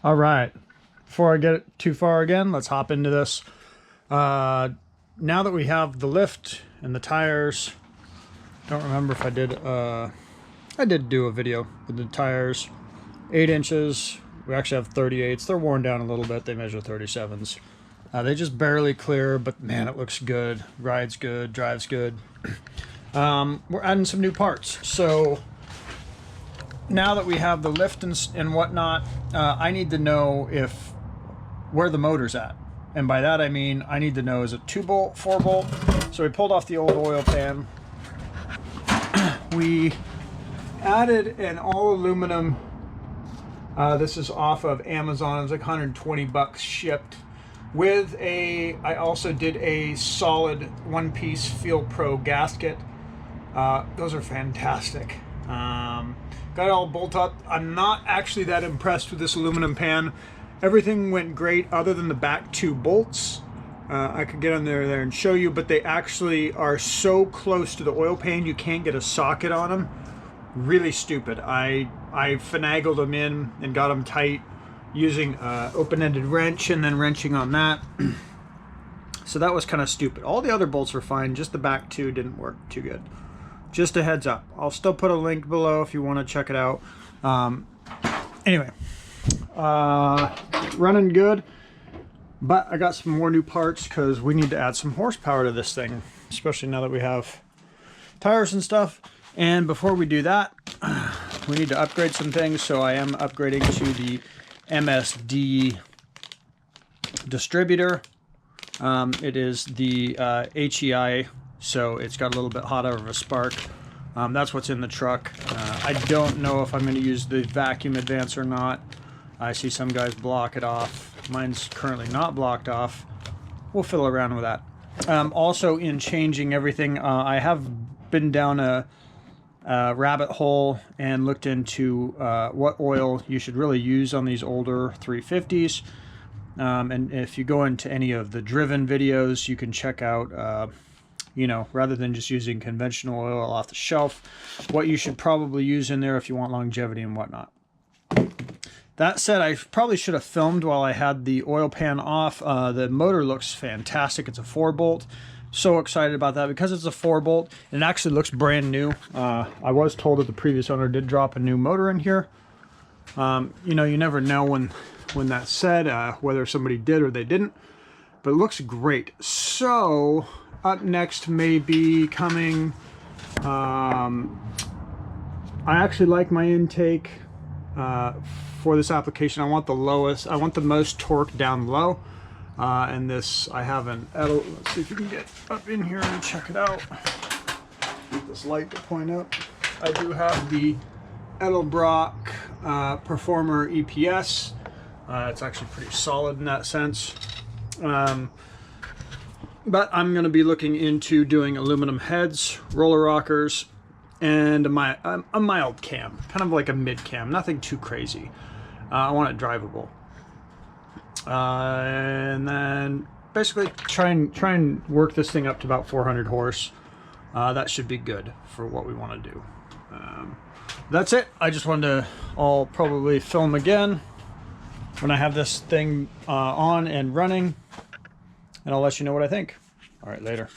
All right, before I get too far again, let's hop into this. Now that we have the lift and the tires, don't remember if I did do a video with the tires. 8 inches. We actually have 38s. They're worn down a little bit. They measure 37s. They just barely clear, but man, it looks good. Rides good, drives good. We're adding some new parts. So now that we have the lift and whatnot, I need to know where the motor's at. And by that I mean I need to know, is it 2-bolt, 4-bolt? So we pulled off the old oil pan. We added an all aluminum, this is off of Amazon, it was like 120 bucks shipped, with I also did a solid one-piece Feel Pro gasket. Those are fantastic. Got it all bolt up. I'm not actually that impressed with this aluminum pan. Everything went great other than the back 2 bolts. I could get on there and show you, but they actually are so close to the oil pan you can't get a socket on them. Really stupid. I finagled them in and got them tight using open-ended wrench and then wrenching on that. So that was kind of stupid. All the other bolts were fine, just the back 2 didn't work too good. Just a heads up. I'll still put a link below if you want to check it out. Anyway, running good, but I got some more new parts because we need to add some horsepower to this thing, especially now that we have tires and stuff. And before we do that, we need to upgrade some things. So I am upgrading to the MSD Distributor. It is the HEI, so it's got a little bit hotter of a spark. That's what's in the truck. I don't know if I'm going to use the vacuum advance or not. I see some guys block it off. Mine's currently not blocked off. We'll fiddle around with that. Also, in changing everything, I have been down a rabbit hole and looked into what oil you should really use on these older 350s. And if you go into any of the driven videos, you can check out, you know, rather than just using conventional oil off the shelf, what you should probably use in there if you want longevity and whatnot. That said, I probably should have filmed while I had the oil pan off. The motor looks fantastic. It's a 4-bolt. So excited about that because it's a 4-bolt. It actually looks brand new. I was told that the previous owner did drop a new motor in here. You know, you never know when that's said, whether somebody did or they didn't. But it looks great. So up next may be coming. I actually like my intake for this application. I want the lowest. I want the most torque down low. And this, I have an Edel. Let's see if you can get up in here and check it out. Get this light to point out. I do have the Edelbrock Performer EPS. It's actually pretty solid in that sense. But I'm going to be looking into doing aluminum heads, roller rockers, and a mild cam, kind of like a mid cam, nothing too crazy. I want it drivable. And then basically try and work this thing up to about 400 horse. That should be good for what we want to do. That's it. I just wanted to, I'll probably film again when I have this thing on and running, and I'll let you know what I think. All right, later.